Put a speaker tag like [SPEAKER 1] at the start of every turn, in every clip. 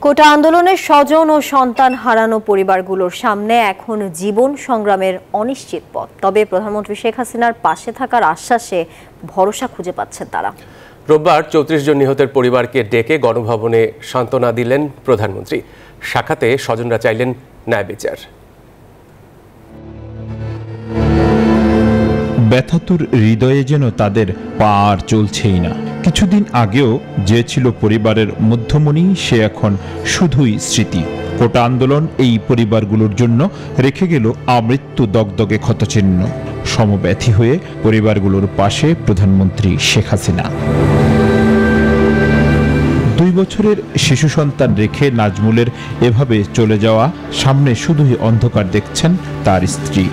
[SPEAKER 1] কোটা আন্দোলনের স্বজন ও সন্তান হারানো পরিবারগুলোর সামনে এখন জীবন সংগ্রামের অনিশ্চিত পথ। তবে প্রধানমন্ত্রী শেখ হাসিনার পাশে থাকার আশ্বাসে ভরসা খুঁজে পাচ্ছেন তারা।
[SPEAKER 2] রোববার ৩৪ জন নিহতের পরিবারকে ডেকে গণভবনে সান্ত্বনা দিলেন প্রধানমন্ত্রী। সাক্ষাতে স্বজনরা চাইলেন ন্যায় বিচার।
[SPEAKER 3] ব্যথাতুর হৃদয়ে যেন তাদের পা আর চলছেই না। কিছুদিন আগেও যে ছিল পরিবারের মধ্যমণি, সে এখন শুধুই স্মৃতি। কোটা আন্দোলন এই পরিবারগুলোর জন্য রেখে গেল আমৃত্যু দগদগে ক্ষতচিহ্ন। সমব্যথী হয়ে পরিবারগুলোর পাশে প্রধানমন্ত্রী শেখ হাসিনা। 2 বছরের শিশু সন্তান রেখে নাজমুলের এভাবে চলে যাওয়া, সামনে শুধুই অন্ধকার দেখছেন তার স্ত্রী।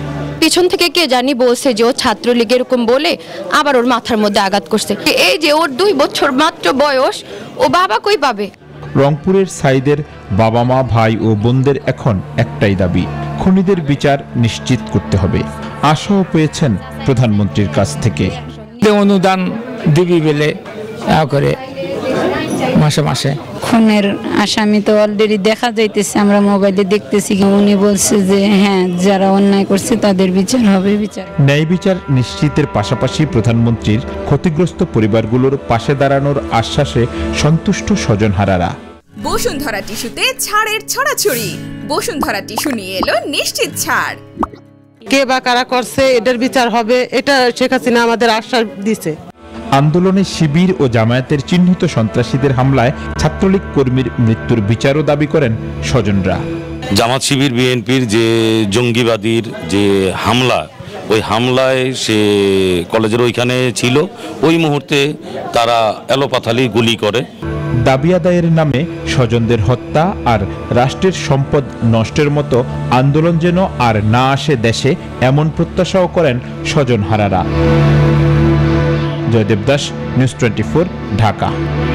[SPEAKER 4] পিছন থেকে কে জানি বলছে যে ও ছাত্রলীগ এরকম বলে আবার ওর মাথার মধ্যে আঘাত করছে। এই যে ওর 2 বছর মাত্র বয়স, ও বাবা কই পাবে?
[SPEAKER 3] রংপুরের সাইদের বাবা মা, ভাই ও বোনদের এখন একটাই দাবি, খুনিদের বিচার নিশ্চিত করতে হবে। আশাও পেয়েছেন প্রধানমন্ত্রীর কাছ থেকে।
[SPEAKER 5] অনুদান দিবি বলে করে মাসে মাসে।
[SPEAKER 6] খুনের আসামি তো অলরেডি দেখা যাইতেছে, আমরা মোবাইলে দেখতেছি। উনি বলছে যে হ্যাঁ, যারা অন্যায় করছে তাদের বিচার হবে।
[SPEAKER 3] ন্যায় বিচার নিশ্চিতের পাশাপাশি প্রধানমন্ত্রীর ক্ষতিগ্রস্ত পরিবারগুলোর পাশে দাঁড়ানোর আশ্বাসে সন্তুষ্ট স্বজনহারারা।
[SPEAKER 7] বসুন্ধরা টিস্যুতে ছাড়ের ছড়াছড়ি। বসুন্ধরা টিস্যু নিয়ে এলো নিশ্চিত ছাড়।
[SPEAKER 8] কে বা কারা করছে এটার বিচার হবে, এটা শেখ হাসিনা আমাদের আশ্বাস দিছে।
[SPEAKER 3] আন্দোলনে শিবির ও জামায়াতের চিহ্নিত সন্ত্রাসীদের হামলায় ছাত্রলীগ কর্মীর মৃত্যুর বিচারও দাবি করেন স্বজনরা।
[SPEAKER 9] জামাত শিবির বিএনপির যে জঙ্গিবাদীর যে হামলা, ওই হামলায় সে কলেজের ওইখানে ছিল, ওই মুহূর্তে তারা এলোপাথালি গুলি করে।
[SPEAKER 3] দাবি আদায়ের নামে স্বজনদের হত্যা আর রাষ্ট্রের সম্পদ নষ্টের মতো আন্দোলন যেন আর না আসে দেশে, এমন প্রত্যাশাও করেন স্বজনহারারা। জয়দেব দাস, নিউজ 24, ঢাকা।